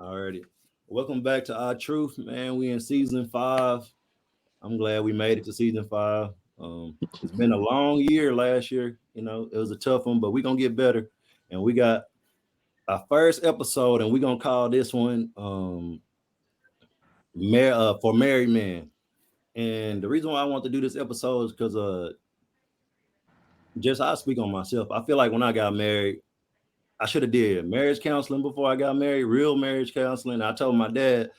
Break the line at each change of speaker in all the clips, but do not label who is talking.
Alrighty. Welcome back to Our Truth, man. We in season 5. I'm glad we made it to season 5. It's been a long year last year. It was a tough one, but we're gonna get better. And we got our first episode, and we're gonna call this one for married men. And the reason why I want to do this episode is because just I speak on myself. I feel like when I got married, I should have did marriage counseling before I got married, real marriage counseling. I told my dad,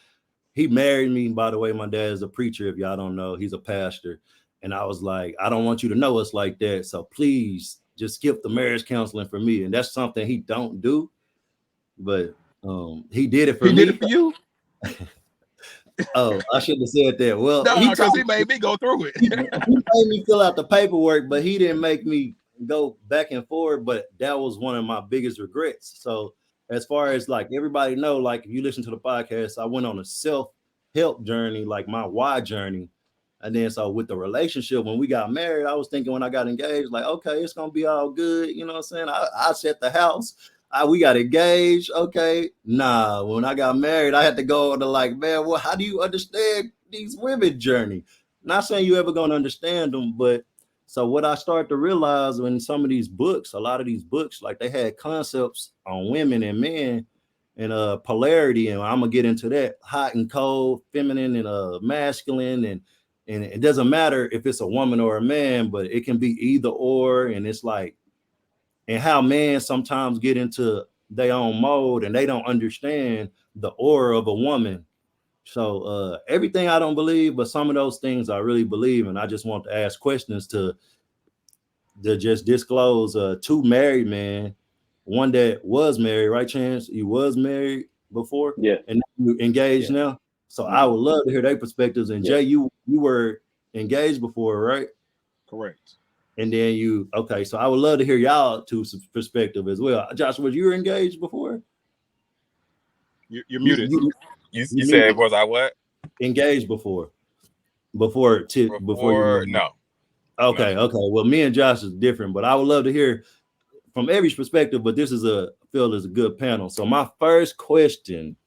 he married me. By the way, my dad is a preacher. If y'all don't know, he's a pastor. And I was like, I don't want you to know us like that. So please just skip the marriage counseling for me. And that's something he don't do. But he did it for
He
me.
did it for you?
Oh, I shouldn't have said that. Well,
No, because he made me go through it.
he made me fill out the paperwork, but he didn't make me go back and forth. But that was one of my biggest regrets. So as far as like everybody know, like if you listen to the podcast, I went on a self-help journey, like my why journey. And then so with the relationship, when we got married, I was thinking when I got engaged, like, okay, it's gonna be all good. You know what I'm saying? I set the house. We got engaged. Okay. Nah, when I got married, I had to go to like, man, well, how do you understand these women journey? Not saying you ever gonna understand them, but so what I started to realize when some of these books, a lot of these books, like they had concepts on women and men and polarity, and I'm gonna get into that hot and cold, feminine and masculine, and it doesn't matter if it's a woman or a man, but it can be either or, and it's like and how men sometimes get into their own mode and they don't understand the aura of a woman. So everything I don't believe, but some of those things I really believe, and I just want to ask questions to just disclose two married men, one that was married, right? Chance, you was married before,
Yeah,
and you engaged
yeah,
now. So I would love to hear their perspectives. And
yeah.
Jay, you were engaged before, right?
Correct.
And then okay. So I would love to hear y'all two perspective as well. Joshua, you were engaged before?
You're
You
muted.
you,
You
you
said
muted.
was I what?
Engaged before you
Before?
married.
No, no.
Okay. Well, me and Josh is different, but I would love to hear from every perspective. But this is feel is a good panel. So my first question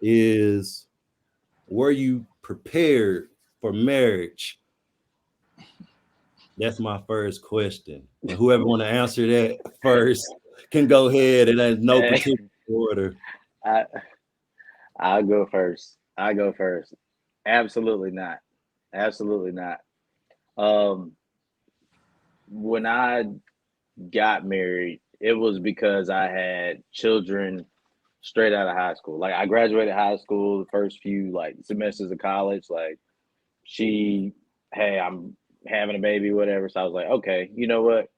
is: were you prepared for marriage? That's my first question. And whoever want to answer that first can go ahead. And there's no
Eh,
particular order.
I I'll go first. I go first. Absolutely not. Absolutely not. Um, when I got married, it was because I had children straight out of high school. Like I graduated high school, the first few like semesters of college, like she, hey, I'm having a baby, whatever. So I was like, okay, you know what?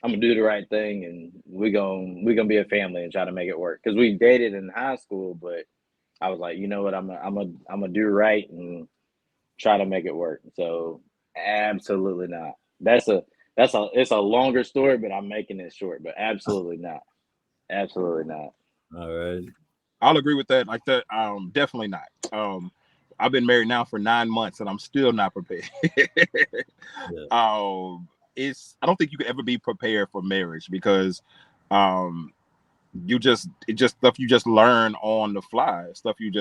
I'm gonna do the right thing, and we gonna be a family and try to make it work. Because we dated in high school, but I was like, you know what? I'm gonna do right and try to make it work. So absolutely not. It's a longer story, but I'm making it short. But absolutely not. Absolutely not.
All right.
I'll agree with that. Like that. Definitely not. I've been married now for 9 months and I'm still not prepared.
Yeah.
It's I don't think you could ever be prepared for marriage because um it's just stuff you just learn on the fly, stuff you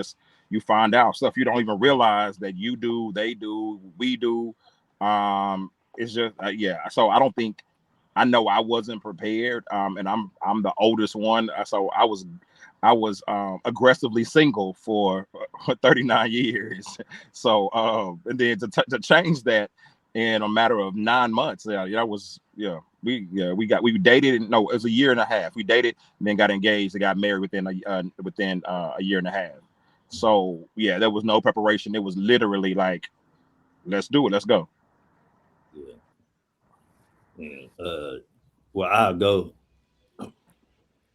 find out, stuff you don't even realize that you do, they do, we do. It's just yeah. So I don't think I know I wasn't prepared. And I'm the oldest one, so I was aggressively single for 39 years. So and then to change that in a matter of 9 months, we dated. No, it was a year and a half. We dated and then got engaged and got married within a year and a half. So yeah, there was no preparation. It was literally like, let's do it, let's go.
Yeah. Well, I'll go.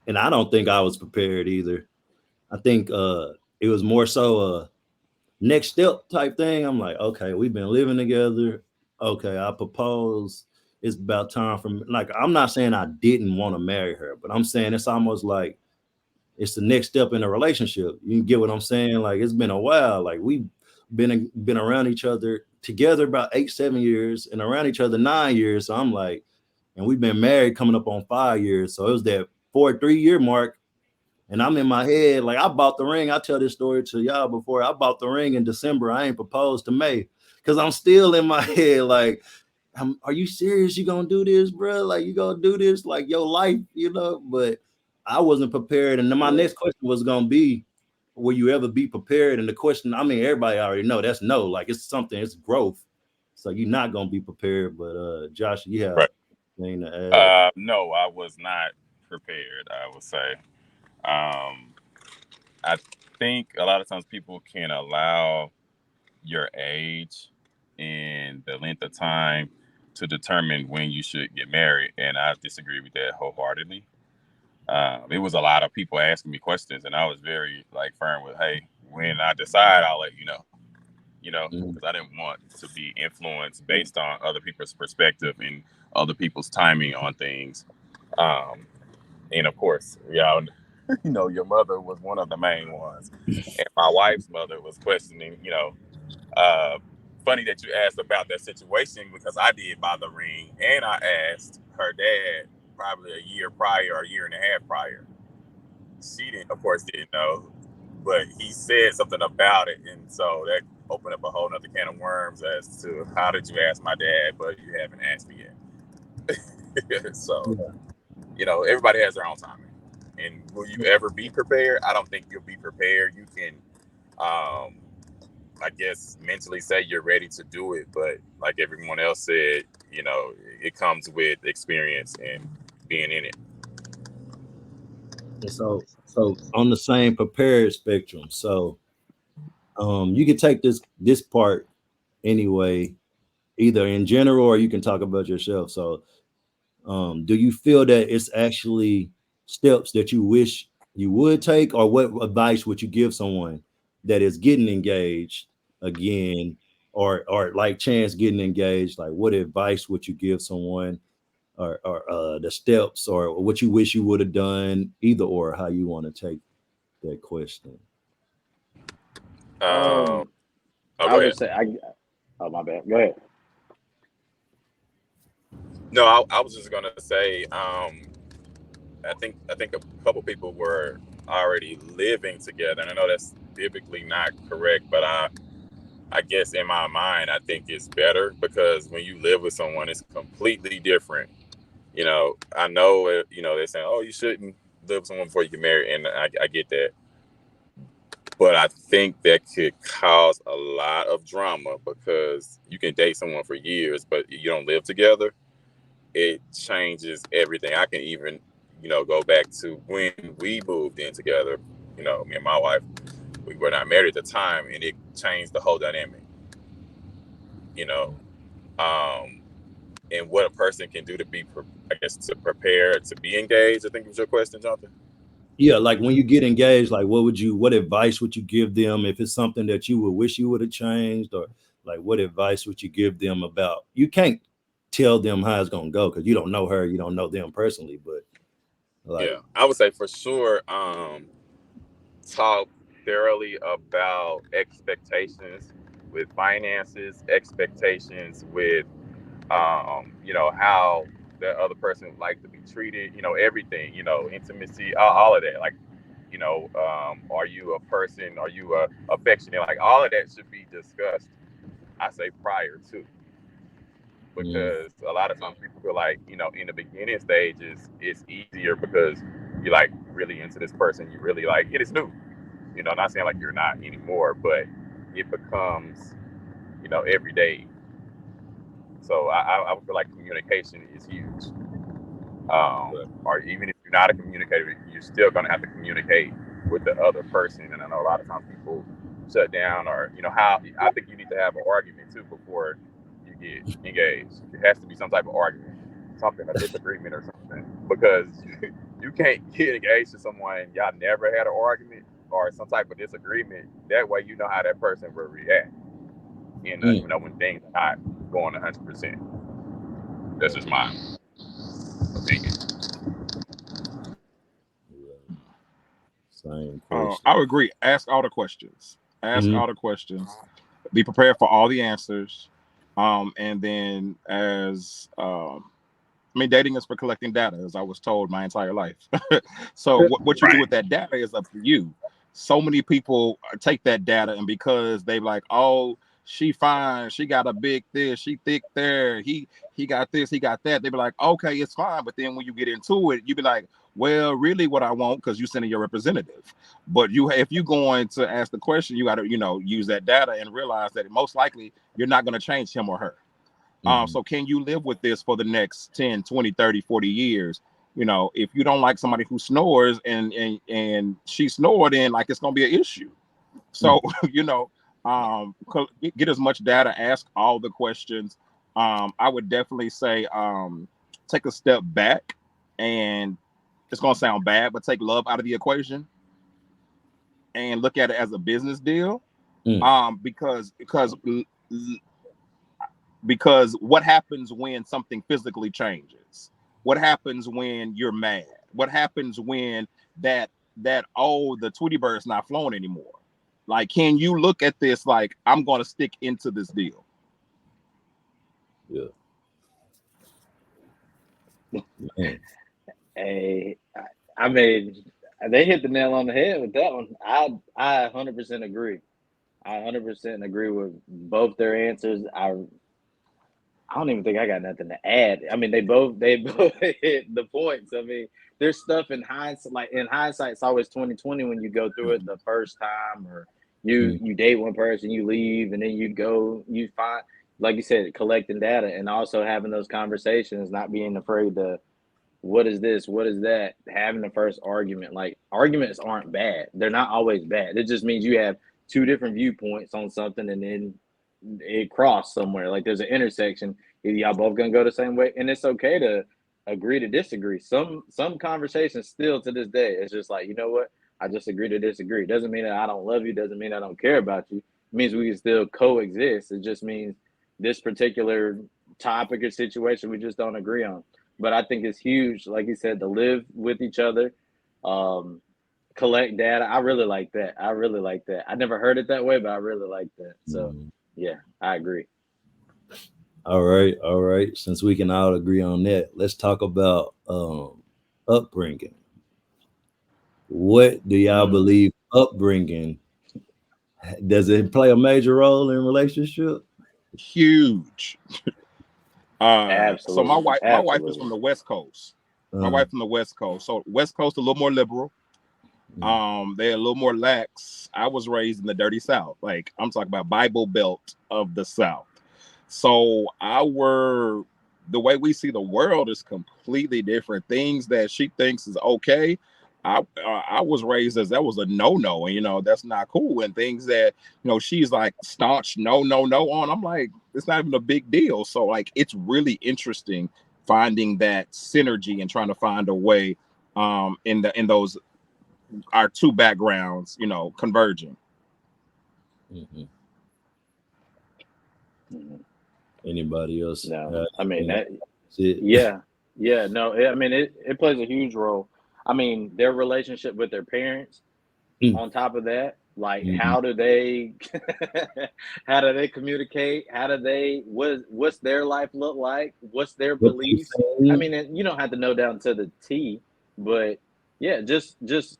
And I don't think I was prepared either. I think it was more so a next step type thing. I'm like, okay, we've been living together. Okay, I propose. It's about time for me. Like, I'm not saying I didn't want to marry her, but I'm saying it's almost like it's the next step in a relationship. You get what I'm saying? Like, it's been a while. Like, we've been around each other together about 8, 7 years, and around each other 9 years. So I'm like, and we've been married coming up on 5 years. So it was that 4 3 year mark. And I'm in my head, like I bought the ring. I tell this story to y'all before. I bought the ring in December. I ain't proposed to May because I'm still in my head, like, are you serious? You gonna do this, bro? Like you gonna do this, like your life, you know? But I wasn't prepared. And then my next question was gonna be, will you ever be prepared? And the question, I mean, everybody already know that's no. Like it's something, it's growth. So you're not gonna be prepared. But Josh, you have anything to add?
No, I was not prepared, I would say. I think a lot of times people can allow your age and the length of time to determine when you should get married, and I disagree with that wholeheartedly. It was a lot of people asking me questions, and I was very like firm with, "Hey, when I decide, I'll let you know." Because I didn't want to be influenced based on other people's perspective and other people's timing on things. And of course, your mother was one of the main ones, and my wife's mother was questioning. Funny that you asked about that situation because I did buy the ring, and I asked her dad probably a year prior or a year and a half prior. She didn't, of course, didn't know, but he said something about it, and so that opened up a whole nother can of worms as to how did you ask my dad, but you haven't asked me yet. So, everybody has their own timing. And will you ever be prepared? I don't think you'll be prepared. You can, I guess, mentally say you're ready to do it, but like everyone else said, it comes with experience and being in it.
And so on the same prepared spectrum. So you can take this part anyway, either in general or you can talk about yourself. So do you feel that it's actually steps that you wish you would take, or what advice would you give someone that is getting engaged again, or like Chance getting engaged? Like what advice would you give someone, or the steps, or what you wish you would have done, either or, how you want to take that question?
Go
I would
ahead.
say oh, my bad. Go ahead.
No, I was just gonna say, I think a couple people were already living together, and I know that's biblically not correct, but I guess in my mind, I think it's better because when you live with someone, it's completely different. I know, they're saying, oh, you shouldn't live with someone before you get married, and I get that. But I think that could cause a lot of drama because you can date someone for years, but you don't live together. It changes everything. I can even, go back to when we moved in together. Me and my wife, we were not married at the time, and it changed the whole dynamic. You know, um, and what a person can do to be, I guess, to prepare to be engaged. I think was your question, Jonathan.
Yeah, like when you get engaged, like what advice would you give them if it's something that you would wish you would have changed, or like what advice would you give them about? You can't tell them how it's gonna go because you don't know her, you don't know them personally, but like,
Yeah, I would say for sure, talk thoroughly about expectations with finances, expectations with, how the other person would like to be treated, everything, intimacy, all of that. Like, are you a person, are you affectionate? Like all of that should be discussed, I say, prior to. Because a lot of times people feel like, in the beginning stages, it's easier because you're like really into this person. You really like it is new. Not saying like you're not anymore, but it becomes, every day. So I would feel like communication is huge. Or even if you're not a communicator, you're still going to have to communicate with the other person. And I know a lot of times people shut down, or, how I think you need to have an argument too before you get engaged. It has to be some type of argument, something, a disagreement or something, because you can't get engaged to someone y'all never had an argument or some type of disagreement. That way, you know how that person will react. And when things are not going 100%. That's just my opinion.
same question.
I would agree. Ask all the questions. All the questions. Be prepared for all the answers. And then, as I mean, dating is for collecting data, as I was told my entire life. So what you do with that data is up to you. So many people take that data, and because they like, oh, she fine, she got a big this, she thick there, he got this, he got that. They be like, okay, it's fine. But then when you get into it, you be like, well, really, what I want, because you sending your representative. But if you going to ask the question, you got to use that data and realize that most likely you're not going to change him or her. So can you live with this for the next 10, 20, 30, 40 years? If you don't like somebody who snores and she snored, then like it's gonna be an issue. So get as much data, ask all the questions. I would definitely say take a step back, and it's gonna sound bad, but take love out of the equation and look at it as a business deal. Because what happens when something physically changes? What happens when you're mad? What happens when the Tweety Bird's not flowing anymore? Like, can you look at this like, I'm going to stick into this deal?
Yeah.
Hey, I mean, they hit the nail on the head with that one. I 100% agree. I 100% agree with both their answers. I don't even think I got nothing to add. I mean, they both hit the points. I mean, there's stuff in hindsight. Like in hindsight, it's always 2020 when you go through it the first time, or you date one person, you leave, and then you find, like you said, collecting data, and also having those conversations, not being afraid to, what is this, what is that, having the first argument. Like, arguments aren't bad. They're not always bad. It just means you have two different viewpoints on something, and then it crossed somewhere. Like, there's an intersection. Either y'all both gonna go the same way, and it's okay to agree to disagree. Some conversations still to this day, it's just like, you know what, I just agree to disagree. Doesn't mean that I don't love you, doesn't mean I don't care about you. It means we can still coexist. It just means this particular topic or situation we just don't agree on. But I think it's huge, like you said, to live with each other, collect data. I really like that. I never heard it that way, but I really like that. So yeah, I agree.
All right. Since we can all agree on that, let's talk about upbringing. What do y'all believe upbringing, does it play a major role in relationship?
Huge.
Absolutely.
So my wife is from the West Coast. My wife from the West Coast. So West Coast a little more liberal. They're a little more lax. I was raised in the dirty South. Like, I'm talking about Bible Belt of the South. So the way we see the world is completely different. Things that she thinks is okay, I was raised as that was a no-no, and that's not cool. And things that she's like staunch no on, I'm like, it's not even a big deal. So like, it's really interesting finding that synergy and trying to find a way in those our two backgrounds converging.
Anybody else?
No, I mean that. Yeah. No, I mean it plays a huge role. I mean, their relationship with their parents. On top of that, like, how do they communicate? What's their life look like? What's their beliefs? I mean, you don't have to know down to the T, but yeah, just is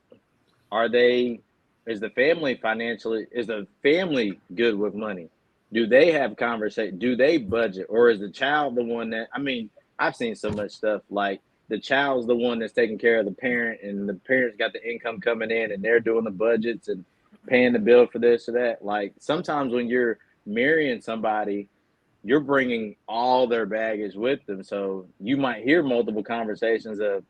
the family good with money? Do they have conversation? Do they budget? Or is the child the one that, I mean, I've seen so much stuff like the child's the one that's taking care of the parent, and the parents got the income coming in, and they're doing the budgets and paying the bill for this or that. Like, sometimes when you're marrying somebody, you're bringing all their baggage with them. So you might hear multiple conversations of,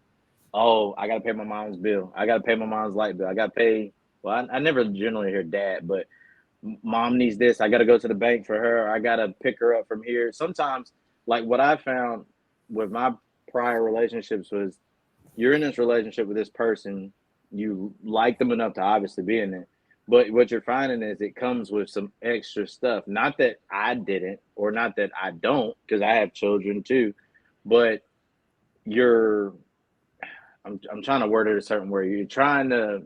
oh, I got to pay my mom's bill. I got to pay my mom's light bill. I got to pay, well, I never generally hear dad, but mom needs this. I got to go to the bank for her. I got to pick her up from here. Sometimes, like, what I found with my prior relationships was, you're in this relationship with this person, you like them enough to obviously be in it, but what you're finding is it comes with some extra stuff. Not that I didn't, or not that I don't, because I have children too, but I'm trying to word it a certain way. You're trying to,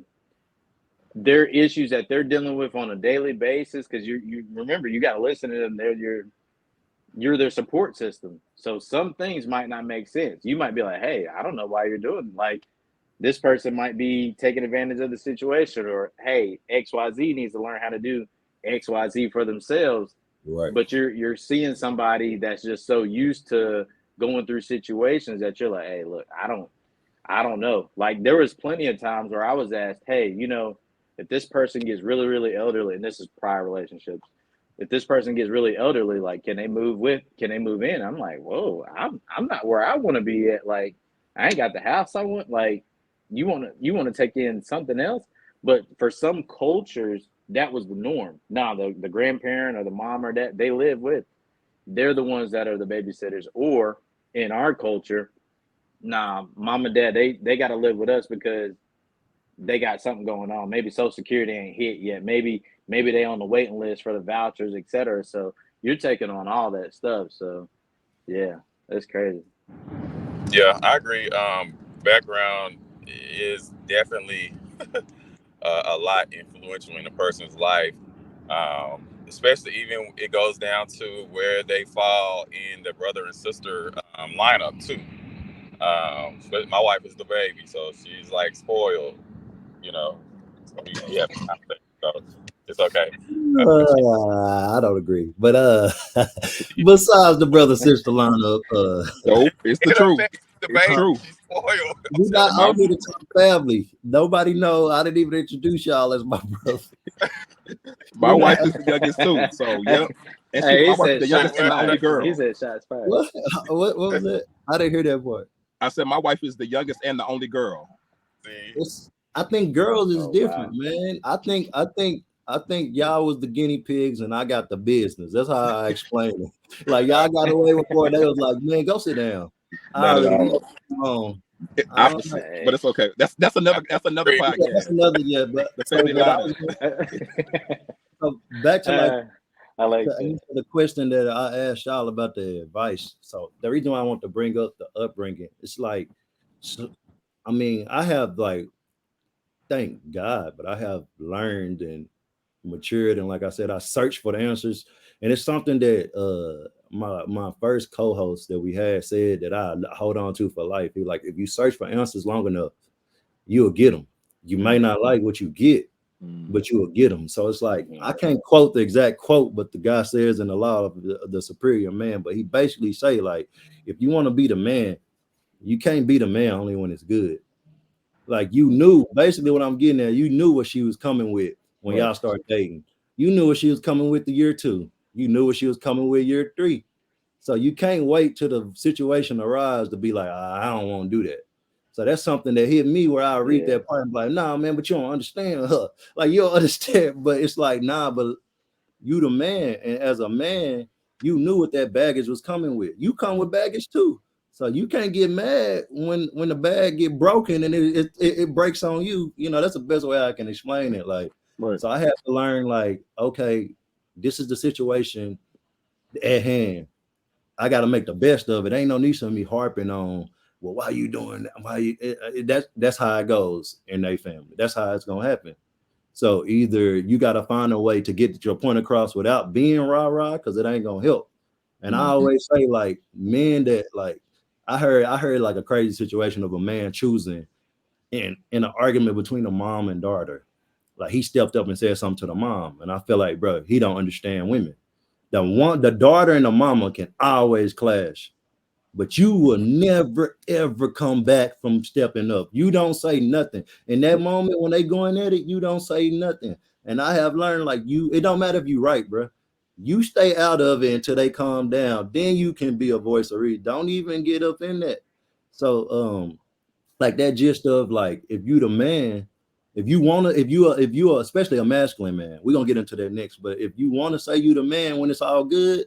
there are issues that they're dealing with on a daily basis, because you remember, you got to listen to them. They're you're their support system. So some things might not make sense. You might be like, hey, I don't know why you're doing it. Like this person might be taking advantage of the situation, or hey, XYZ needs to learn how to do XYZ for themselves.
Right.
But you're seeing somebody that's just so used to going through situations that you're like, hey, look, I don't know. Like there was plenty of times where I was asked, hey, if this person gets really, really elderly, and this is prior relationships, if this person gets really elderly, like can they move in? I'm like, whoa, I'm not where I want to be at. Like I ain't got the house I want. Like you wanna take in something else. But for some cultures, that was the norm. Now the grandparent or the mom or dad they live with, they're the ones that are the babysitters. Or in our culture, nah, mom and dad, they got to live with us because they got something going on. Maybe Social Security ain't hit yet. Maybe they on the waiting list for the vouchers, etc. So you're taking on all that stuff. So yeah, that's crazy.
Yeah, I agree. Background is definitely a lot influential in a person's life. Especially even it goes down to where they fall in the brother and sister lineup too. But my wife is the baby, so she's like spoiled, you know. So we have so it's okay.
I don't agree, but besides the brother sister lineup,
Nope, it's the
It
truth.
affects the
It's
baby.
true.
She's spoiled.
we not
My-
only the top family. Nobody know. I didn't even introduce y'all as my brother.
My wife is the youngest too, so yep. And
Hey,
my
he
wife
said
is the youngest
shots
and the only
fired.
girl.
He said shots fired.
What was that? I didn't hear that part.
I said my wife is the youngest and the only girl.
See,
I think girls is
Oh,
different,
wow.
man. I think y'all was the guinea pigs and I got the business. That's how I explain it. Like y'all got away with more. They was like, man, go sit down. I
Not at
already
all.
know. I don't know.
Opposite, but it's okay. That's another
Yeah, that's
podcast.
another but
The
so
family
what I
lineup.
was so back to like
I like
to
that.
answer the question that I asked y'all about the advice. So the reason why I want to bring up the upbringing, it's like, so, I mean, I have like, thank God, but I have learned and matured, and like I said, I searched for the answers, and it's something that my first co-host that we had said that I hold on to for life. He like, if you search for answers long enough, you'll get them. You may not like what you get, but you will get them. So it's like I can't quote the exact quote, but the guy says in the law of the superior man. But he basically say like, if you want to be the man, you can't be the man only when it's good. Like you knew basically what I'm getting at. You knew what she was coming with when y'all started dating. You knew what she was coming with the year 2. You knew what she was coming with year 3. So you can't wait till the situation arrives to be like, I don't want to do that. So that's something that hit me where I read that part and be like, nah, man, but you don't understand her. Like you don't understand, but it's like, nah, but you the man, and as a man, you knew what that baggage was coming with. You come with baggage too, so you can't get mad when the bag get broken and it breaks on you. You know, that's the best way I can explain it. Like, so I had to learn, like, okay, this is the situation at hand. I got to make the best of it. Ain't no need for me harping on, well, why you doing that? Why you? That's how it goes in their family. That's how it's gonna happen. So either you got to find a way to get your point across without being rah-rah, because it ain't gonna help. And I always say, like, men that like I heard like a crazy situation of a man choosing in an argument between a mom and daughter. Like he stepped up and said something to the mom, and I feel like, bro, he don't understand women. The daughter and the mama can always clash, but you will never ever come back from stepping up. You don't say nothing in that moment when they going at it. You don't say nothing. And I have learned, like, it don't matter if you right, bro. You stay out of it until they calm down. Then you can be a voice of reason. Don't even get up in that. So like that gist of like, if you the man, if you are especially a masculine man, we're gonna get into that next. But if you want to say you the man when it's all good,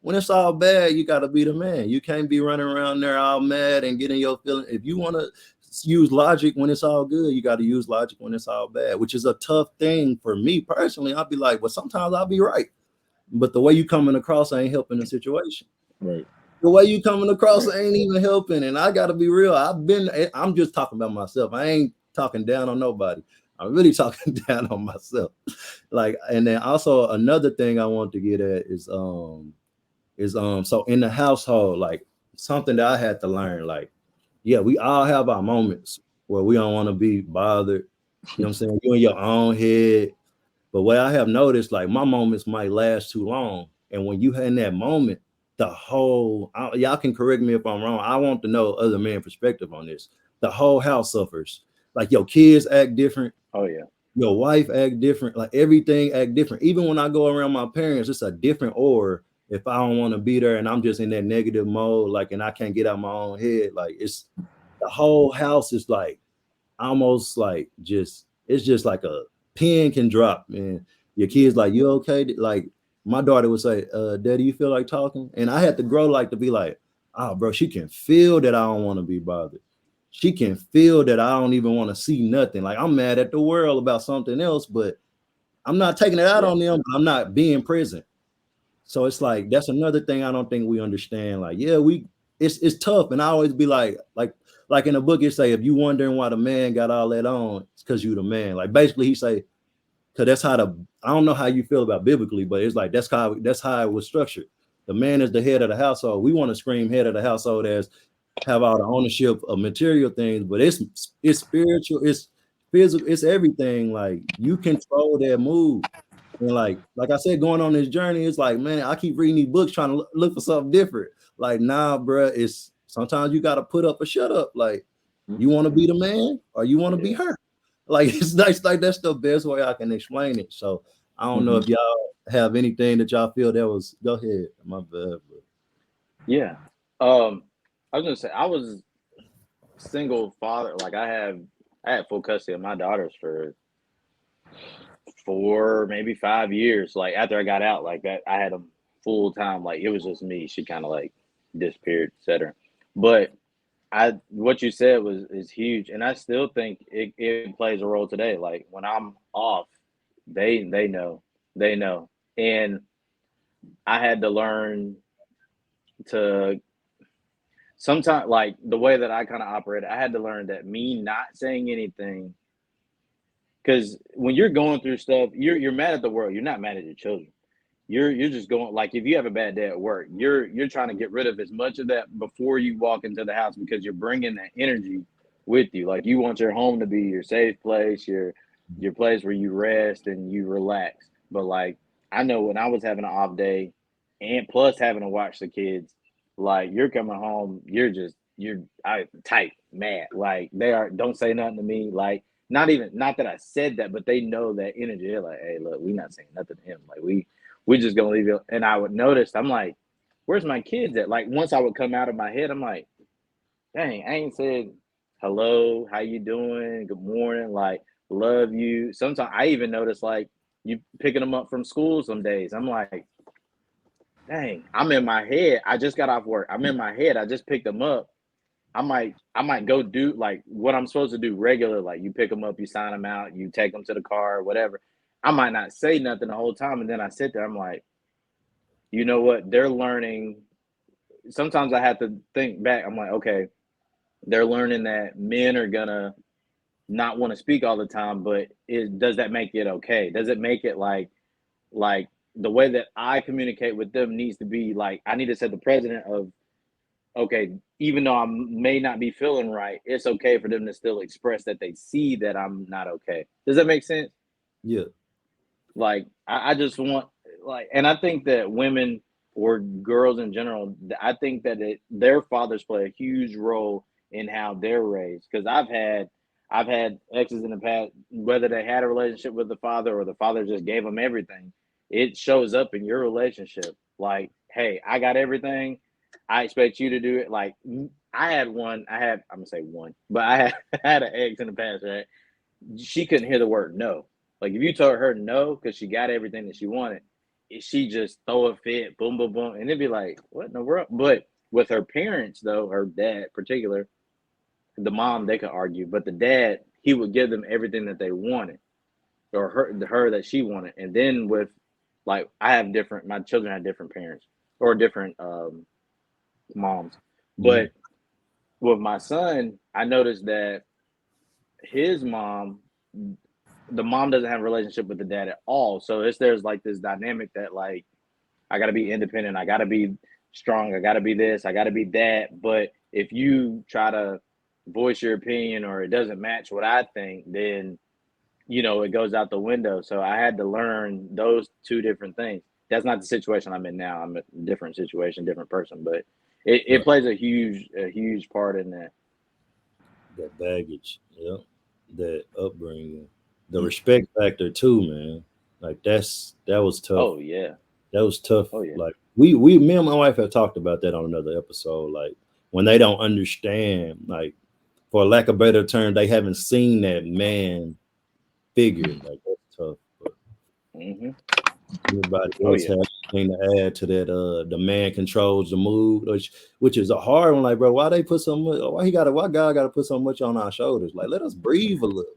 when it's all bad, you got to be the man. You can't be running around there all mad and getting your feeling. If you want to use logic when it's all good, you got to use logic when it's all bad, which is a tough thing for me personally. I'll be like, well, sometimes I'll be right, but the way you coming across ain't helping the situation.
Right.
The way you coming across ain't even helping. And I got to be real. I'm just talking about myself. I ain't talking down on nobody. I'm really talking down on myself. Like, and then also another thing I want to get at is is so in the household, like something that I had to learn, like, yeah, we all have our moments where we don't want to be bothered. You know what I'm saying? You in your own head. But what I have noticed, like my moments might last too long. And when you in that moment, y'all can correct me if I'm wrong. I want to know other man perspective on this. The whole house suffers. Like your kids act different.
Oh yeah.
Your wife act different. Like everything act different. Even when I go around my parents, it's a different aura. If I don't want to be there and I'm just in that negative mode, like, and I can't get out my own head, like it's the whole house is like almost like it's just like a pin can drop, man. Your kids like, you okay? Like my daughter would say, Daddy, you feel like talking? And I had to grow like to be like, oh, bro, she can feel that I don't want to be bothered. She can feel that I don't even want to see nothing. Like I'm mad at the world about something else, but I'm not taking it out on them, but I'm not being present. So it's like that's another thing I don't think we understand. Like, yeah, it's tough. And I always be like in the book, it say if you wondering why the man got all that on, it's because you the man. Like basically he say, because that's how I don't know how you feel about biblically, but it's like that's how it was structured. The man is the head of the household. We want to scream head of the household as have all the ownership of material things, but it's spiritual, it's physical, it's everything. Like you control that mood. And like I said, going on this journey, it's like, man, I keep reading these books trying to look for something different. Like, nah, bro, it's sometimes you got to put up or shut up. Like, you want to be the man or you want to be her. Like, it's nice. Like, that's the best way I can explain it. So I don't know if y'all have anything that y'all feel that was. Go ahead, my bad. Bro.
Yeah. I was gonna say I was single father. Like I had full custody of my daughters for 4, maybe 5 years. Like after I got out, like that, I had them full time. Like it was just me. She kind of like disappeared, etc. But what you said is huge, and I still think it plays a role today. Like when I'm off, they know, and I had to learn to sometimes, like the way that I kind of operate, I had to learn that me not saying anything, because when you're going through stuff, you're mad at the world. You're not mad at your children. You're just going, like if you have a bad day at work, you're trying to get rid of as much of that before you walk into the house, because you're bringing that energy with you. Like you want your home to be your safe place, your place where you rest and you relax. But like I know when I was having an off day and plus having to watch the kids, like you're coming home, you're tight, mad. Like they are, don't say nothing to me. Like not that I said that, but they know that energy. They're like, hey, look, we not saying nothing to him. Like we just gonna leave it. And I would notice, I'm like, where's my kids at? Like once I would come out of my head, I'm like, dang, I ain't said hello, how you doing, good morning, like love you. Sometimes I even notice like you picking them up from school some days. I'm like, dang, I'm in my head. I just got off work. I'm in my head. I just picked them up. I might go do like what I'm supposed to do regular. Like you pick them up, you sign them out, you take them to the car or whatever. I might not say nothing the whole time. And then I sit there, I'm like, you know what? They're learning. Sometimes I have to think back. I'm like, okay, they're learning that men are gonna not want to speak all the time, but does that make it okay? Does it make it like the way that I communicate with them needs to be like, I need to set the precedent of, okay, even though I may not be feeling right, it's okay for them to still express that they see that I'm not okay. Does that make sense?
Yeah.
Like, I just want, like, and I think that women or girls in general, I think that their fathers play a huge role in how they're raised. Because I've had exes in the past, whether they had a relationship with the father or the father just gave them everything, it shows up in your relationship. Like, hey, I got everything, I expect you to do it. Like I'm gonna say one, but I had an ex in the past, right? She couldn't hear the word no. Like if you told her no because she got everything that she wanted, she just throw a fit, boom, boom, boom, and it'd be like, what in the world? But with her parents, though, her dad in particular, the mom, they could argue, but the dad, he would give them everything that they wanted, or her that she wanted. And then with, like, my children have different parents or different moms, but with my son, I noticed that his mom, the mom doesn't have a relationship with the dad at all. So there's like this dynamic that like I gotta be independent. I gotta be strong. I got to be this. I got to be that. But if you try to voice your opinion or it doesn't match what I think, then it goes out the window. So I had to learn those two different things. That's not the situation I'm in now. I'm in a different situation, different person, but it plays a huge part in that.
That baggage, yeah, that upbringing, the respect factor too, man. Like that was tough.
Oh yeah,
that was tough.
Oh yeah.
Like me and my wife have talked about that on another episode. Like when they don't understand, like for lack of a better term, they haven't seen that man figure. Like that's tough. But anybody else have anything to add to that? The man controls the mood, which is a hard one. Like, bro, why they put so much? Why God got to put so much on our shoulders? Like, let us breathe a little.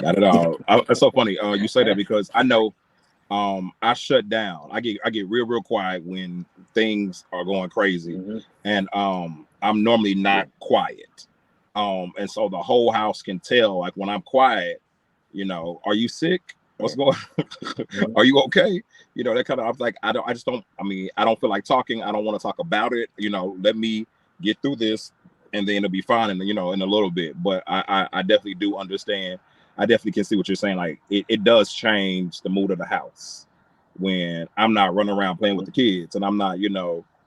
Not at all. It's so funny. You say that because I know. I shut down. I get real quiet when things are going crazy, and I'm normally not quiet. And so the whole house can tell. Like when I'm quiet, are you sick? What's going on? Are you okay? That kind of, I'm like, I don't feel like talking. I don't want to talk about it. Let me get through this and then it'll be fine in in a little bit. But I definitely do understand. I definitely can see what you're saying. Like it does change the mood of the house when I'm not running around playing with the kids and I'm not,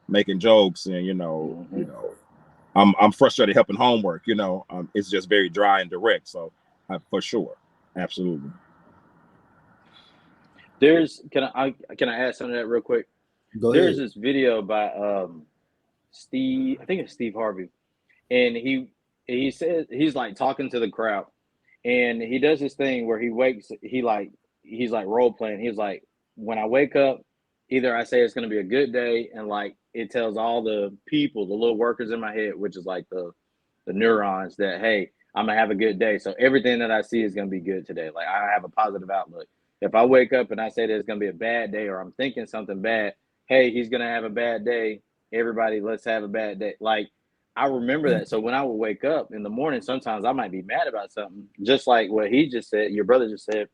making jokes and I'm frustrated helping homework. It's just very dry and direct. So for sure, absolutely.
Can I add something to that real quick? There's this video by Steve, I think it's Steve Harvey, and he says he's like talking to the crowd, and he does this thing where he's like role playing. He's like, when I wake up, either I say it's going to be a good day, and like it tells all the people, the little workers in my head, which is like the neurons, that hey, I'm gonna have a good day. So everything that I see is gonna be good today. Like I have a positive outlook. If I wake up and I say there's going to be a bad day or I'm thinking something bad, hey, he's going to have a bad day. Everybody, let's have a bad day. Like, I remember that. So when I would wake up in the morning, sometimes I might be mad about something, just like what he just said, your brother just said.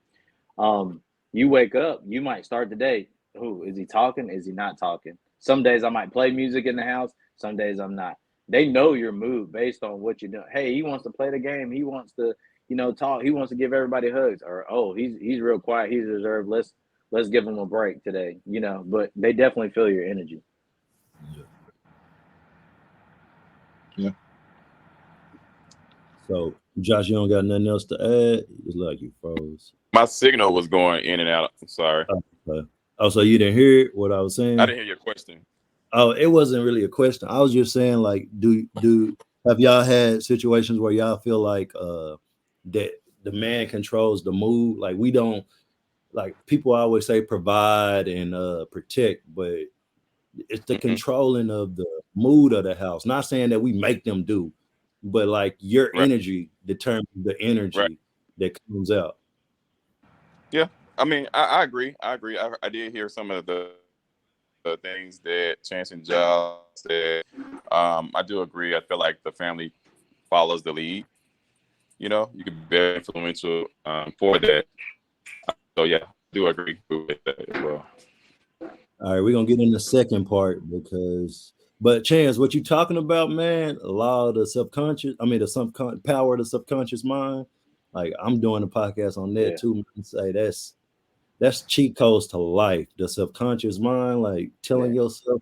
You wake up, you might start the day. Who is he talking? Is he not talking? Some days I might play music in the house. Some days I'm not. They know your mood based on what you're doing. Hey, he wants to play the game. He wants to talk. He wants to give everybody hugs, or he's real quiet. He's reserved. Let's give him a break today. But they definitely feel your energy.
Yeah.
So, Josh, you don't got nothing else to add? It's like you froze.
My signal was going in and out. I'm sorry.
Okay. Oh, so you didn't hear what I was saying?
I didn't hear your question.
Oh, it wasn't really a question. I was just saying, like, have y'all had situations where y'all feel like that the man controls the mood? Like we don't, like people always say provide and protect, but it's the controlling of the mood of the house. Not saying that we make them do, but like your energy determines the energy that comes out.
Yeah, I mean, I agree. I did hear some of the things that Chance and Giles said. I do agree. I feel like the family follows the lead. You can be very influential for that. So yeah, I do agree with that as well.
All right, we're gonna get in the second part but Chance, what you talking about, man? A lot of the subconscious, the power of the subconscious mind. Like I'm doing a podcast on that too. And say that's cheat codes to life. The subconscious mind, like telling yourself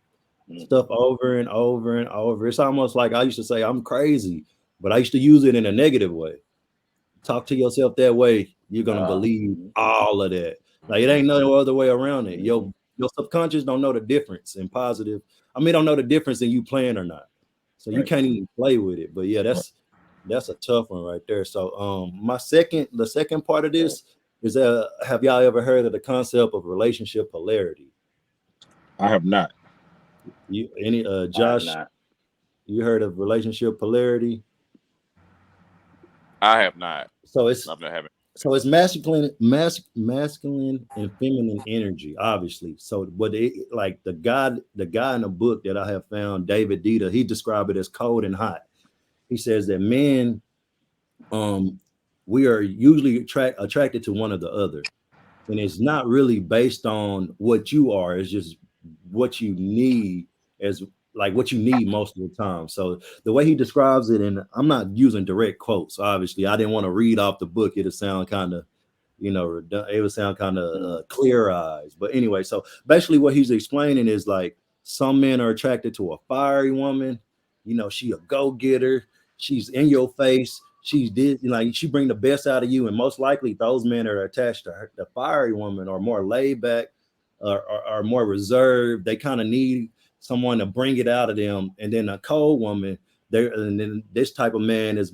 stuff over and over and over. It's almost like I used to say I'm crazy, but I used to use it in a negative way. Talk to yourself that way, you're gonna believe all of that. Like it ain't no other way around it. Your subconscious don't know the difference in positive. Don't know the difference in you playing or not. So you can't even play with it. But yeah, that's a tough one right there. So the second part of this is have y'all ever heard of the concept of relationship polarity?
I have not.
Josh, you heard of relationship polarity?
I have not.
So it's masculine and feminine energy, obviously. So like the guy in the book that I have found, David Dieter, he described it as cold and hot. He says that men, we are usually attracted to one or the other, and it's not really based on what you are. It's just what you need as like what you need most of the time. So the way he describes it, and I'm not using direct quotes, obviously. I didn't want to read off the book. It'll sound kind of, it would sound kind of clear eyes. But anyway, so basically what he's explaining is like some men are attracted to a fiery woman. She a go-getter. She's in your face. She bring the best out of you. And most likely those men are attached to her. The fiery woman are more laid back, are more reserved. They kind of need someone to bring it out of them. And then a cold woman, and then this type of man he's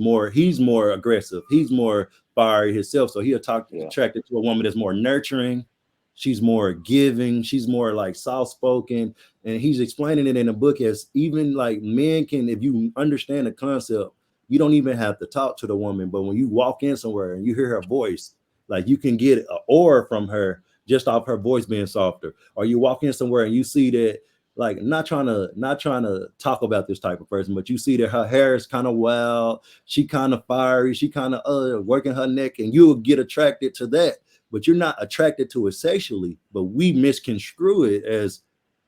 more aggressive. He's more fiery himself. So attracted to a woman that's more nurturing. She's more giving. She's more like soft-spoken. And he's explaining it in the book as even like men can, if you understand the concept, you don't even have to talk to the woman. But when you walk in somewhere and you hear her voice, like you can get an aura from her just off her voice being softer. Or you walk in somewhere and you see that, like, not trying to talk about this type of person, but you see that her hair is kind of wild, she kind of fiery, she kind of working her neck, and you'll get attracted to that. But you're not attracted to it sexually, but we misconstrue it as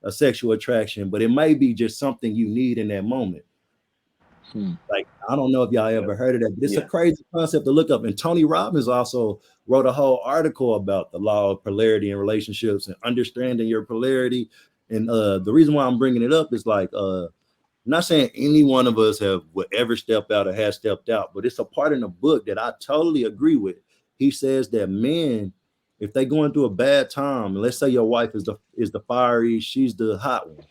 a sexual attraction, but it may be just something you need in that moment. Like, I don't know if y'all ever heard of that, but it's a crazy concept to look up. And Tony Robbins also wrote a whole article about the law of polarity in relationships and understanding your polarity. And the reason why I'm bringing it up is like, I'm not saying any one of us would ever step out or has stepped out, but it's a part in the book that I totally agree with. He says that men, if they're going through a bad time, and let's say your wife is the fiery, she's the hot one,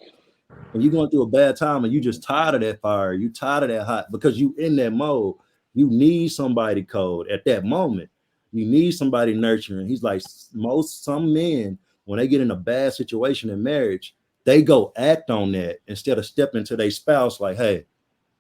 and you're going through a bad time and you just tired of that fire, you tired of that hot, because you in that mode, you need somebody cold at that moment. You need somebody nurturing. He's like, some men, when they get in a bad situation in marriage, they go act on that instead of stepping to their spouse like, hey,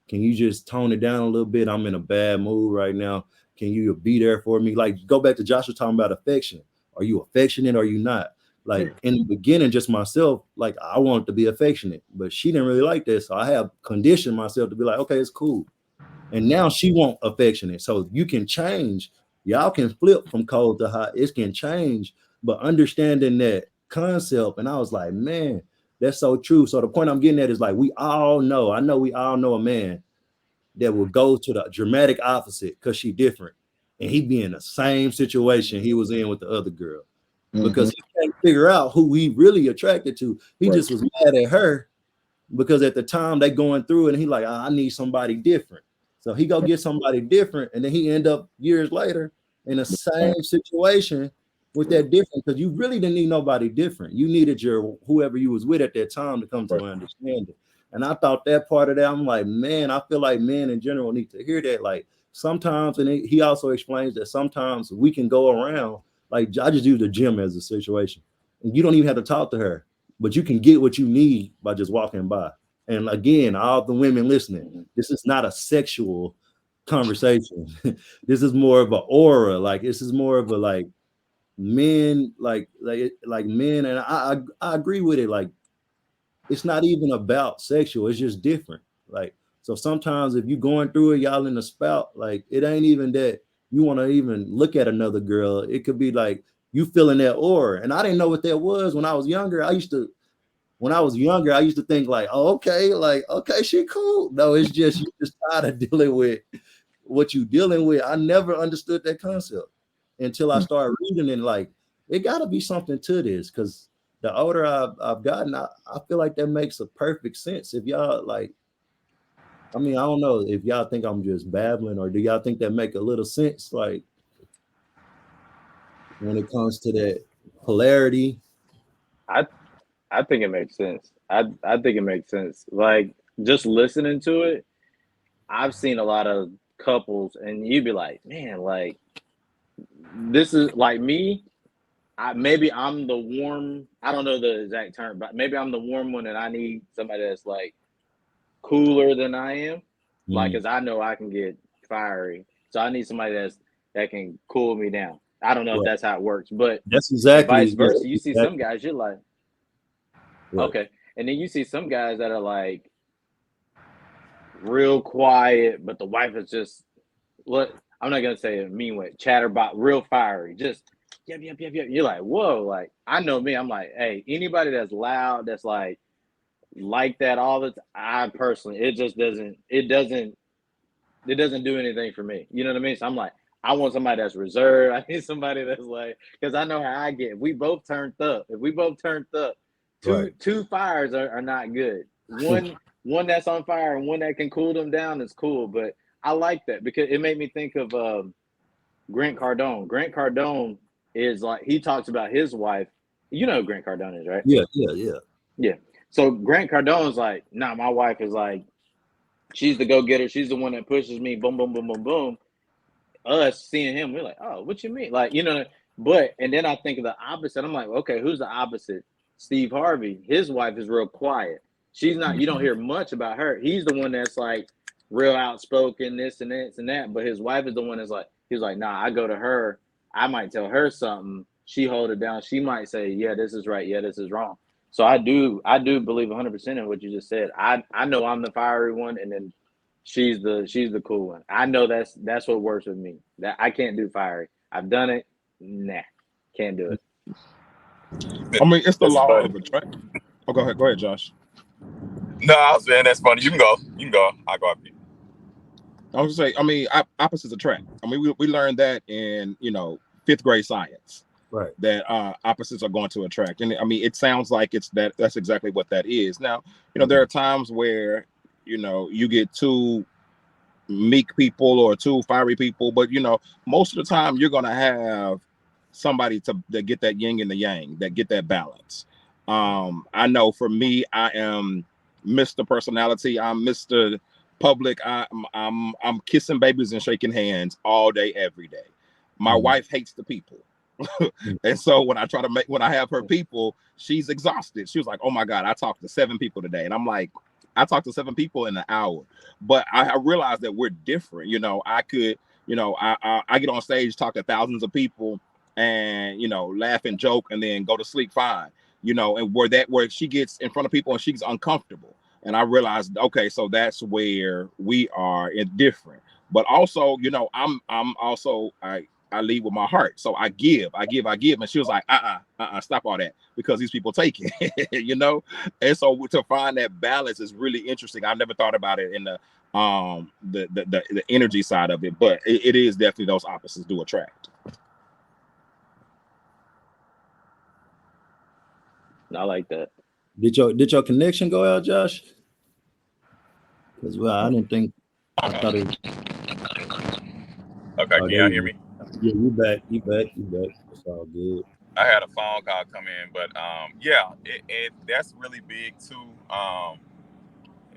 can you just tone it down a little bit? I'm in a bad mood right now. Can you be there for me? Like, go back to Joshua talking about affection. Are you affectionate or are you not? Like in the beginning, just myself, like I wanted to be affectionate, but she didn't really like this. So I have conditioned myself to be like, okay, it's cool. And now she won't affectionate. So you can change. Y'all can flip from cold to hot. It can change, but understanding that concept. And I was like, man, that's so true. So the point I'm getting at is like, we all know a man that will go to the dramatic opposite because she different. And he be in the same situation he was in with the other girl. Because he can't figure out who he really attracted to. He just was mad at her because at the time they going through it and he like, I need somebody different. So he go get somebody different, and then he end up years later in the same situation with that different, because you really didn't need nobody different. You needed your whoever you was with at that time to come to an understanding. And I thought that part of that, I'm like, man, I feel like men in general need to hear that. Like sometimes, and he also explains that sometimes we can go around. Like I just use the gym as a situation, and you don't even have to talk to her, but you can get what you need by just walking by. And again, all the women listening, this is not a sexual conversation. This is more of an aura. Like this is more of a like men, like men, and I agree with it. Like it's not even about sexual. It's just different. Like so, sometimes if you're going through it, y'all in the spout, like it ain't even that you want to even look at another girl. It could be like you feeling that aura. And I didn't know what that was when I was younger. When I was younger, I used to think like, oh, okay, she cool. No, it's just you just tired of dealing with what you dealing with. I never understood that concept until I started reading it. Like, it got to be something to this, because the older I've gotten, I feel like that makes a perfect sense. If y'all like, I mean, I don't know if y'all think I'm just babbling, or do y'all think that make a little sense? Like when it comes to that polarity.
I think it makes sense. I think it makes sense. Like just listening to it, I've seen a lot of couples, and you'd be like, man, like this is like me. Maybe I'm the warm. I don't know the exact term, but maybe I'm the warm one, and I need somebody that's like cooler than I am. Like, cause I know I can get fiery, so I need somebody that can cool me down. I don't know if that's how it works, but
that's exactly
vice versa. You see some guys, you're like, okay, and then you see some guys that are like real quiet, but the wife is just what I'm not gonna say a mean way, chatterbox, real fiery, just yep. You're like, whoa, like I know me. I'm like, hey, anybody that's loud, that's like that all the time, I personally, it doesn't do anything for me. You know what I mean? So I'm like, I want somebody that's reserved. I need somebody that's like, because I know how I get. If we both turned up, two fires are not good. One that's on fire and one that can cool them down is cool. But I like that because it made me think of Grant Cardone. Grant Cardone is like, he talks about his wife. You know who Grant Cardone is, right?
Yeah.
So Grant Cardone's like, nah, my wife is like, she's the go-getter. She's the one that pushes me. Boom, boom, boom, boom, boom. Us seeing him, we're like, oh, what you mean? Like, you know, but, and then I think of the opposite. I'm like, okay, who's the opposite? Steve Harvey. His wife is real quiet. She's not, you don't hear much about her. He's the one that's like real outspoken, this and this and that. But his wife is the one that's like, he's like, nah, I go to her. I might tell her something. She hold it down. She might say, yeah, this is right. Yeah, this is wrong. So I do believe 100% in what you just said. I know I'm the fiery one, and then she's the cool one. I know that's what works with me. That I can't do fiery. I've done it. Nah, can't do it.
I mean, it's the
That's
law
funny.
of attraction. Oh, go ahead, Josh.
No, I was saying that's funny. You can go. I'll go after you.
I was gonna say, I mean, opposites attract. I mean, we learned that in 5th grade science.
Right.
That opposites are going to attract. And I mean, it sounds like that's exactly what that is. Now, there are times where, you get two meek people or two fiery people, but most of the time you're gonna have somebody that get that yin and the yang, that get that balance. I know for me, I am Mr. Personality. I'm Mr. Public. I'm kissing babies and shaking hands all day, every day. My wife hates the people. And so when I have her people, she's exhausted. She was like, oh my God, I talked to 7 people today. And I'm like, I talked to 7 people in an hour. But I realized that we're different. I could, I get on stage, talk to thousands of people and, laugh and joke and then go to sleep fine, and where she gets in front of people and she's uncomfortable. And I realized, okay, so that's where we are different. But also, I'm also, I lead with my heart. So I give. And she was like, stop all that, because these people take it, And so to find that balance is really interesting. I never thought about it in the energy side of it, but it is definitely those opposites do attract.
I like that.
Did your connection go out, Josh? Because I didn't think. I thought it.
Okay, can y'all hear me?
Yeah, you back. It's all good.
I had a phone call come in, but yeah, that's really big too.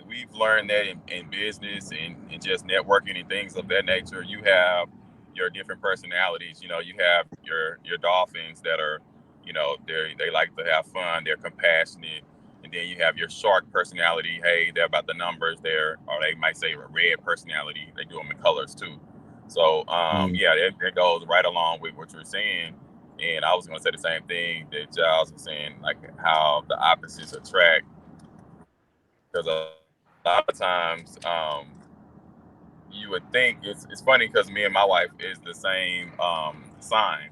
We've learned that in business and just networking and things of that nature. You have your different personalities. You have your dolphins that are, they like to have fun. They're compassionate. And then you have your shark personality. Hey, they're about the numbers. Or they might say a red personality. They do them in colors too. So yeah, that goes right along with what you're saying. And I was going to say the same thing that Giles was saying, like how the opposites attract. Because a lot of times you would think it's funny because me and my wife is the same sign.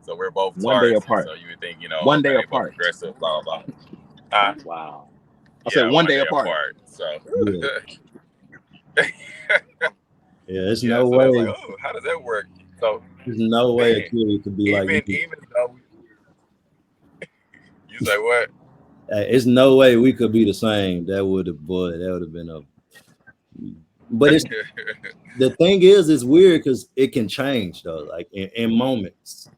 So we're both
one day apart.
So you would think,
one day apart.
Aggressive, blah, blah,
blah. Wow.
I said one day apart.
So
yeah, there's no way.
Like, oh, how does that work? So
there's no way a kid could be like
even though you say what?
It's no way we could be the same. That would have been a. But it's the thing is, it's weird because it can change though. Like in moments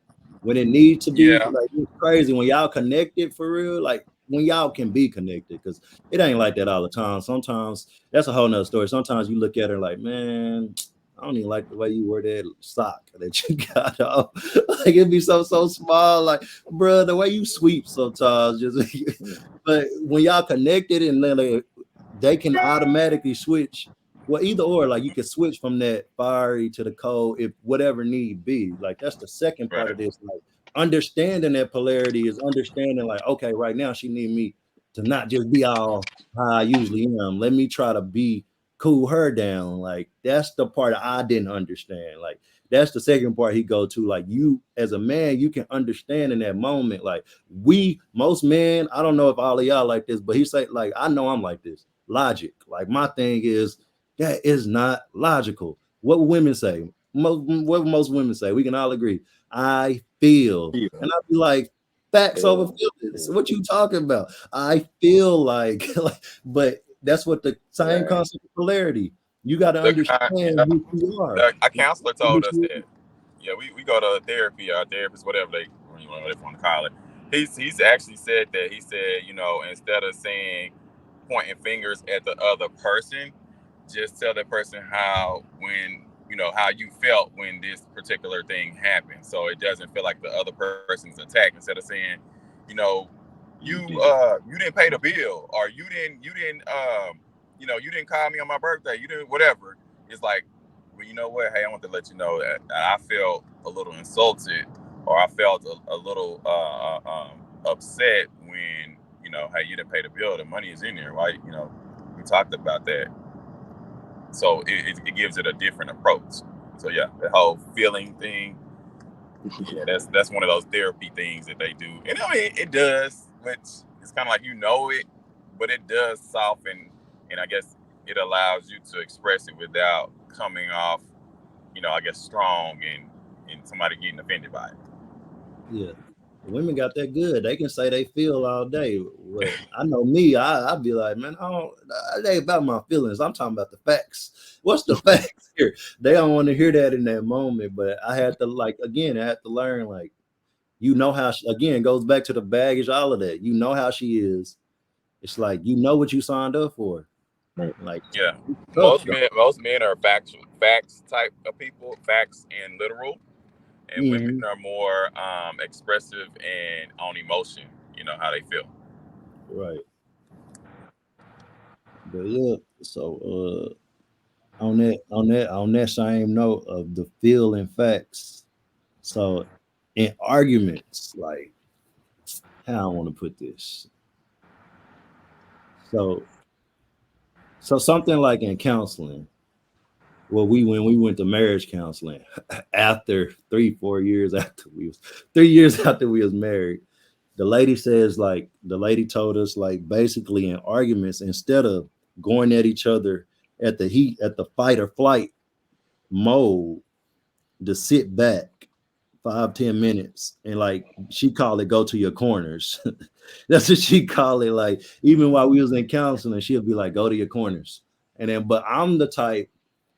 when it needs to be. Like, it's crazy when y'all connected for real. Like when y'all can be connected, because it ain't like that all the time. Sometimes that's a whole nother story. Sometimes you look at her like, man, I don't even like the way you wear that sock that you got off. Like it'd be so small. Like, bro, the way you sweep sometimes. But when y'all connected and then they can automatically switch. Well, either or, like you can switch from that fiery to the cold if whatever need be. Like that's the second part of this. Like understanding that polarity is understanding like, okay, right now she need me to not just be all how I usually am. Let me try to cool her down. Like that's the part I didn't understand. Like that's the second part he go to. Like, you as a man, you can understand in that moment. Like, most men, I don't know if all of y'all like this, but he say, like, I know I'm like this. Logic. Like, my thing is that is not logical. What women say? What most women say? We can all agree. I feel,
Yeah.
and I'll be like, facts over feelings. What you talking about? I feel like, but that's what the same concept of polarity. You got to understand who you are.
A counselor told us that. Yeah, we go to therapy, our therapist, whatever they want to call it. He's actually said that. He said, you know, instead of saying pointing fingers at the other person, just tell that person how you felt when this particular thing happened, so it doesn't feel like the other person's attacked. Instead of saying, you know, you didn't pay the bill, or you didn't you didn't call me on my birthday, you didn't whatever. It's like, well, you know what? Hey, I want to let you know that I felt a little insulted, or I felt a little upset when, you know, hey, you didn't pay the bill. The money is in there, right? You know, we talked about that. So it gives it a different approach. So yeah, the whole feeling thing. Yeah, that's one of those therapy things that they do. And I mean, it does, which it's kind of like, you know it, but it does soften, and I guess it allows you to express it without coming off, you know, I guess strong and somebody getting offended by it.
Yeah. Women got that good. They can say they feel all day. Well, I know me, I'd be like, man, it ain't about my feelings. I'm talking about the facts. What's the facts here? They don't want to hear that in that moment. But I had to, like, again, I had to learn, like, you know how again, goes back to the baggage, all of that. You know how she is. It's like, you know what you signed up for.
Right.
Like,
yeah.
Tough,
most men are facts type of people, facts and literal. And women are more expressive and on emotion, you know, how they feel.
Right. But yeah, so on that same note of the feeling facts. So in arguments, like, how I want to put this. So something like in counseling, when we went to marriage counseling after 3 years after we was married, the lady told us, like, basically in arguments, instead of going at each other at the fight or flight mode, to sit back 5-10 minutes, and, like, she called it, go to your corners. That's what she called it. Like, even while we was in counseling, she'll be like, go to your corners. And then, but I'm the type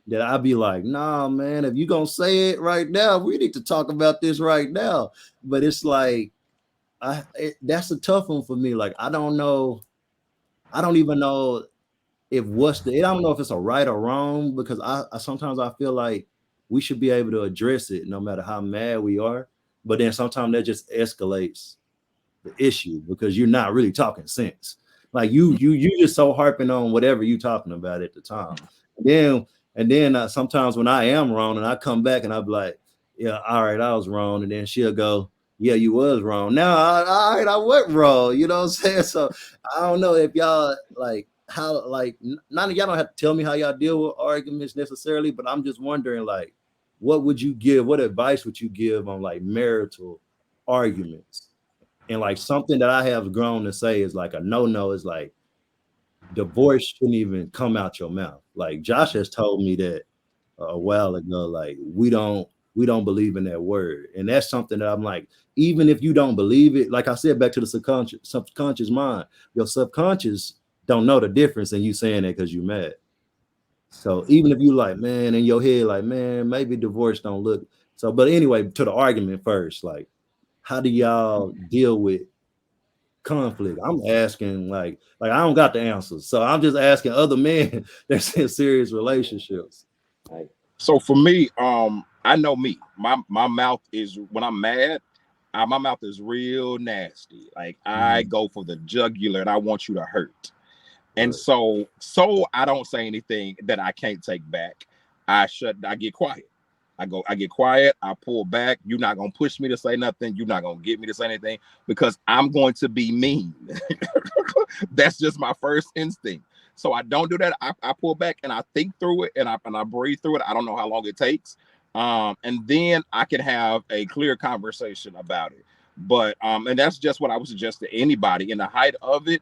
that I'd be like, nah, man, if you gonna say it right now, we need to talk about this right now. But it's like, that's a tough one for me. Like, I don't even know I don't know if it's a right or wrong, because I sometimes I feel like we should be able to address it no matter how mad we are. But then sometimes that just escalates the issue, because you're not really talking sense. Like, you just so harping on whatever you talking about at the time. And then sometimes when I am wrong and I come back and I'll be like, yeah, all right, I was wrong. And then she'll go, yeah, you was wrong. Now, all right, I went wrong. You know what I'm saying? So I don't know if y'all, like, how, like, none of y'all don't have to tell me how y'all deal with arguments necessarily, but I'm just wondering, like, what advice would you give on, like, marital arguments? And, like, something that I have grown to say is, like, a no is, like, divorce shouldn't even come out your mouth. Like, Josh has told me that a while ago, like, we don't believe in that word. And that's something that I'm like, even if you don't believe it, like I said, back to the subconscious mind, your subconscious don't know the difference in you saying that because you're mad. So even if you like, man, in your head, like, man, maybe divorce don't look so. But anyway, to the argument first, like, how do y'all deal with conflict? I'm asking, like I don't got the answers, so I'm just asking other men that's in serious relationships.
So for me, I know me. My mouth is, when I'm mad, my mouth is real nasty. Like, I go for the jugular and I want you to hurt. And so I don't say anything that I can't take back. I get quiet. I get quiet. I pull back. You're not going to push me to say nothing. You're not going to get me to say anything, because I'm going to be mean. That's just my first instinct. So I don't do that. I pull back and I think through it, and I breathe through it. I don't know how long it takes, And then I can have a clear conversation about it. But and that's just what I would suggest to anybody. In the height of it,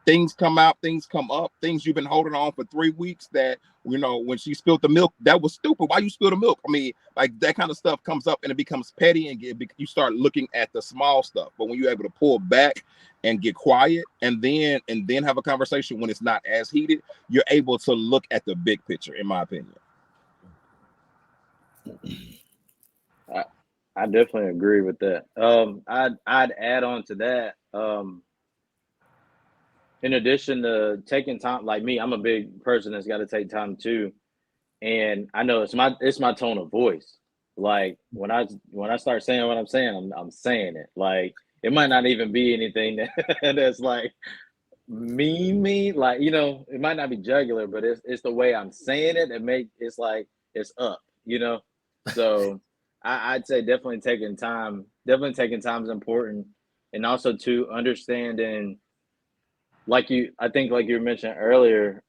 things come out, things come up, things you've been holding on for 3 weeks that, when she spilled the milk, that was stupid. Why you spilled the milk? I mean, like, that kind of stuff comes up and it becomes petty, and you start looking at the small stuff. But when you're able to pull back and get quiet and then have a conversation when it's not as heated, you're able to look at the big picture, in my opinion.
I definitely agree with that. I'd add on to that. In addition to taking time, like me, I'm a big person that's got to take time too, and I know it's my tone of voice. Like when I start saying what I'm saying, I'm saying it. Like it might not even be anything that's like mean, like, it might not be jugular, but it's the way I'm saying it that it's like it's up, So I'd say definitely taking time is important, and also to understanding, I think like you mentioned earlier,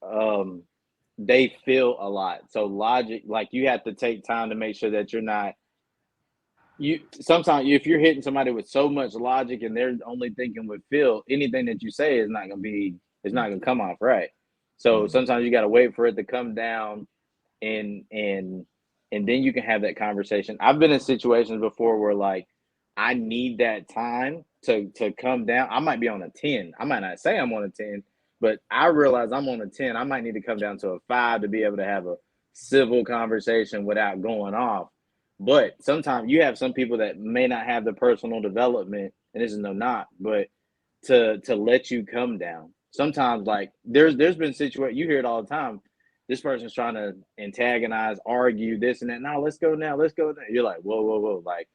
they feel a lot. So logic, like you have to take time to make sure that you're not. Sometimes if you're hitting somebody with so much logic and they're only thinking with feel, anything that you say is not gonna come off right. So sometimes you got to wait for it to come down, and then you can have that conversation. I've been in situations before where like I need that time to come down. I might be on a 10. I might not say I'm on a 10, but I realize I'm on a 10. I might need to come down to a 5 to be able to have a civil conversation without going off. But sometimes you have some people that may not have the personal development, and this is no knock, but to let you come down. Sometimes, like there's been situations, you hear it all the time. This person's trying to antagonize, argue, this and that. No, let's go now. Let's go there. You're like, whoa. Like,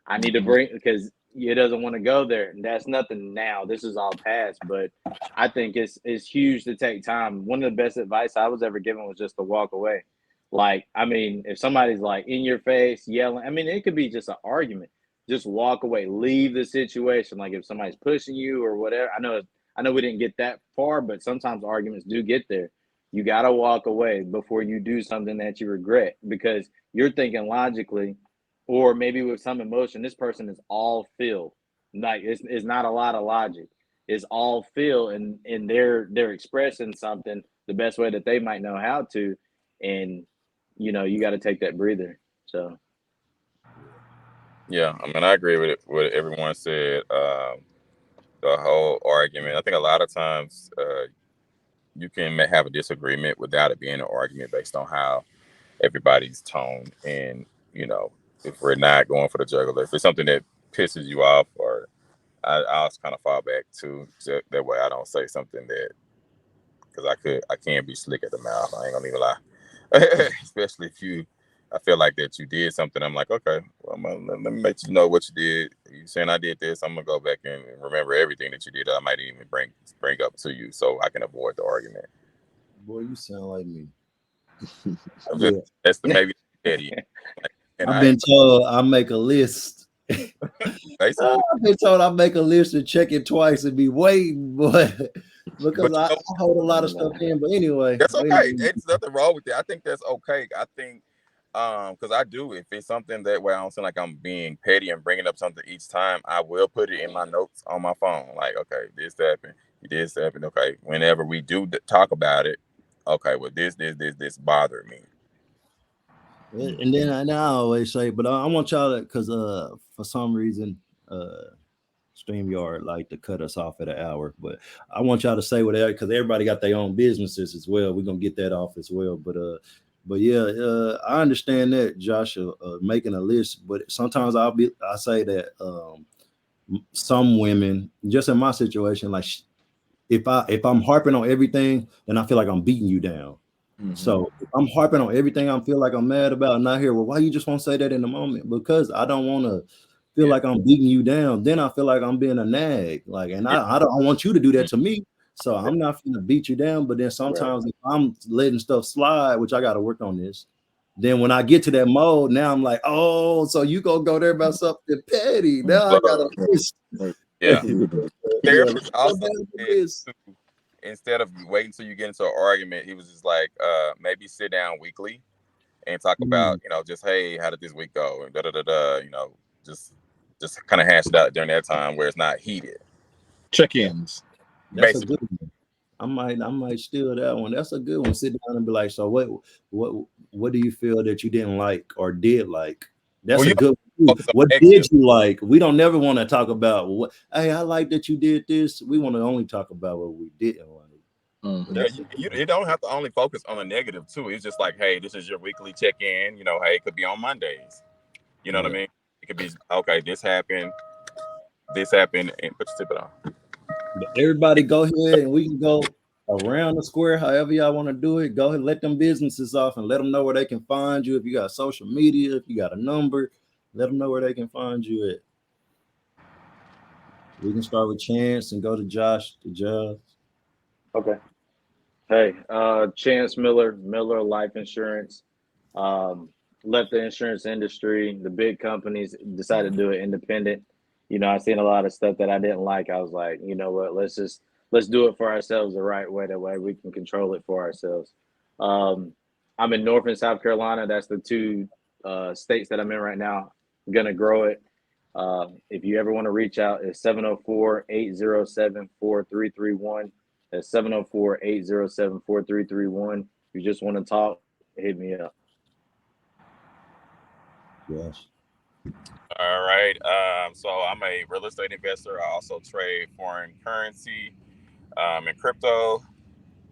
I need to bring, because he doesn't want to go there. And that's nothing now. This is all past. But I think it's huge to take time. One of the best advice I was ever given was just to walk away. Like, I mean, if somebody's like in your face yelling, I mean, it could be just an argument. Just walk away, leave the situation. Like if somebody's pushing you or whatever. I know we didn't get that far, but sometimes arguments do get there. You got to walk away before you do something that you regret, because you're thinking logically, or maybe with some emotion. This person is all feel. Like it's not a lot of logic. It's all feel, and they're expressing something the best way that they might know how to, and you got to take that breather. So
Yeah, I mean, I agree with what everyone said. The whole argument. I think a lot of times you can have a disagreement without it being an argument based on how everybody's tone. And, if we're not going for the jugular, if it's something that pisses you off, or I'll kind of fall back to that way I don't say something that, because I can't be slick at the mouth. I ain't gonna even lie. Especially if I feel like that you did something. I'm like, okay, well, let me make you know what you did. You saying I did this, I'm gonna go back and remember everything that you did. I might even bring up to you so I can avoid the argument.
Boy, you sound like me.
That's the maybe petty.
I've been told I make a list. I've been told I make a list and check it twice and be waiting, because I hold a lot of stuff in. But anyway,
that's okay. There's nothing wrong with it. I think that's okay. I think because I do, if it's something that way I don't seem like I'm being petty and bringing up something each time, I will put it in my notes on my phone. Like, okay, this happened, this happened. Okay, whenever we do talk about it, okay, well, this bothered me.
And then I always say, but I want y'all to, because for some reason StreamYard like to cut us off at an hour, but I want y'all to say whatever, because everybody got their own businesses as well. We're gonna get that off as well, but yeah, I understand that, Josh, making a list. But sometimes I say that some women, just in my situation, like if I'm harping on everything, then I feel like I'm beating you down. Mm-hmm. So if I'm harping on everything I feel like I'm mad about, and I hear, well, why you just won't say that in the moment? Because I don't want to feel like I'm beating you down. Then I feel like I'm being a nag. Like, and I don't want you to do that to me. So I'm not going to beat you down. But then sometimes if I'm letting stuff slide, which I got to work on this, then when I get to that mode, now I'm like, oh, so you gonna go there about something petty. Now I got a list.
Yeah. Also, instead of waiting till you get into an argument, he was just like, maybe sit down weekly and talk about, just, hey, how did this week go, and da da da da. Just kind of hash it out during that time where it's not heated.
Check-ins.
That's a good one. I might steal that one. That's a good one. Sit down and be like, so what do you feel that you didn't like or did like? That's a good one. What did you like? We don't never want to talk about hey, I like that you did this. We want to only talk about what we didn't like.
Mm-hmm. Yeah, you don't have to only focus on the negative too. It's just like, hey, this is your weekly check-in. Hey, it could be on Mondays. You know what I mean? It could be, okay, this happened, and put your tip it on.
But everybody go ahead and we can go around the square, however y'all want to do it. Go ahead, let them businesses off and let them know where they can find you. If you got social media, if you got a number, let them know where they can find you at. We can start with Chance and go to Josh.
Okay. Hey, Chance Miller Life Insurance. Left the insurance industry. The big companies decided to do it independent. I seen a lot of stuff that I didn't like. I was like, you know what? Let's do it for ourselves the right way. That way we can control it for ourselves. I'm in North and South Carolina. That's the two states that I'm in right now. I'm gonna grow it. If you ever want to reach out, it's 704-807-4331. That's 704-807-4331. If you just want to talk, hit me up.
Yes.
All right. So I'm a real estate investor. I also trade foreign currency and crypto.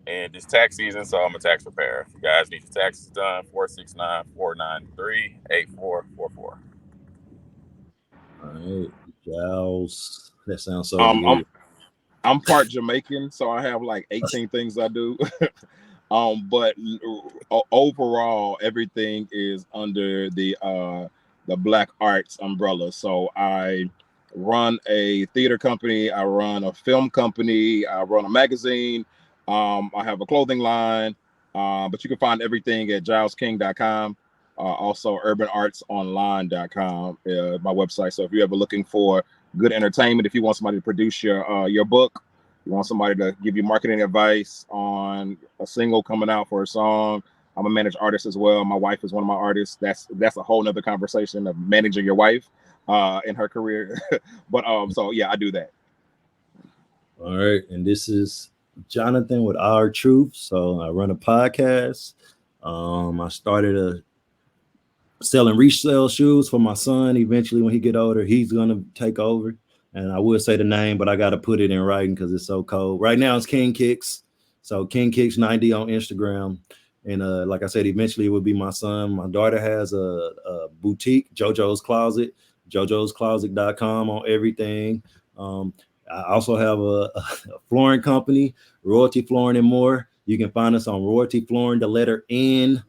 And it's tax season, so I'm a tax preparer. If you guys need your taxes done, 469-493-8444.
All right, Giles. That sounds so weird.
I'm part Jamaican, so I have like 18 things I do. But overall, everything is under the Black Arts umbrella. So I run a theater company, I run a film company, I run a magazine, I have a clothing line, but you can find everything at gilesking.com. Also urbanartsonline.com, my website. So if you're ever looking for good entertainment, if you want somebody to produce your book, you want somebody to give you marketing advice on a single coming out for a song, I'm a managed artist as well. My wife is one of my artists. That's a whole nother conversation of managing your wife in her career. But so yeah, I do that.
All right, and this is Jonathan with Our Truth. So I run a podcast. I started selling resale shoes for my son. Eventually, when he get older, he's gonna take over. And I will say the name, but I got to put it in writing because it's so cold. Right now, it's King Kicks. So King Kicks 90 on Instagram. And like I said, eventually it would be my son. My daughter has a boutique, JoJo's Closet, jojoscloset.com on everything. I also have a flooring company, Royalty Flooring and More. You can find us on Royalty Flooring, the letter N,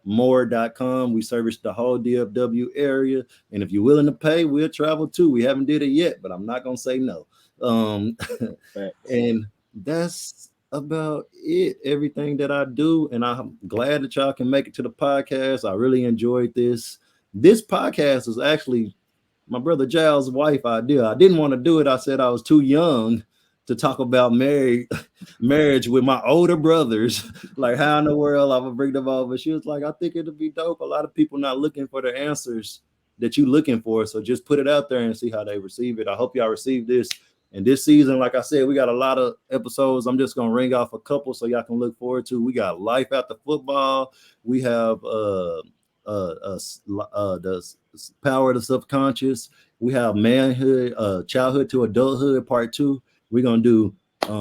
more.com. We service the whole DFW area, and if you're willing to pay, we'll travel too. We haven't did it yet, but I'm not gonna say no. And that's about it. Everything that I do, and I'm glad that y'all can make it to the podcast. I really enjoyed this. This podcast is actually my brother Giles' wife idea. I didn't want to do it. I said I was too young to talk about marriage with my older brothers. Like, how in the world I would bring them over? She was like, I think it'd be dope. A lot of people not looking for the answers that you're looking for. So just put it out there and see how they receive it. I hope y'all receive this. And this season, like I said, we got a lot of episodes. I'm just gonna ring off a couple so y'all can look forward to. We got Life After Football. We have the Power of the Subconscious. We have Manhood, Childhood to Adulthood Part 2. We're gonna do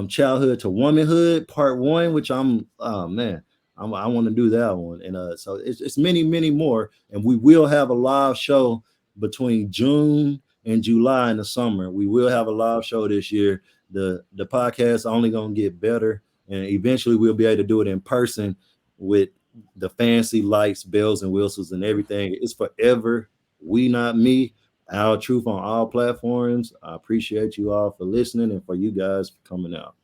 Childhood to Womanhood Part 1, which I want to do that one. And so it's many more. And we will have a live show between June and July in the summer. We will have a live show this year. The podcast only gonna get better, and eventually we'll be able to do it in person with the fancy lights, bells and whistles and everything. It's forever We Not Me, Our Truth on all platforms. I appreciate you all for listening and for you guys for coming out.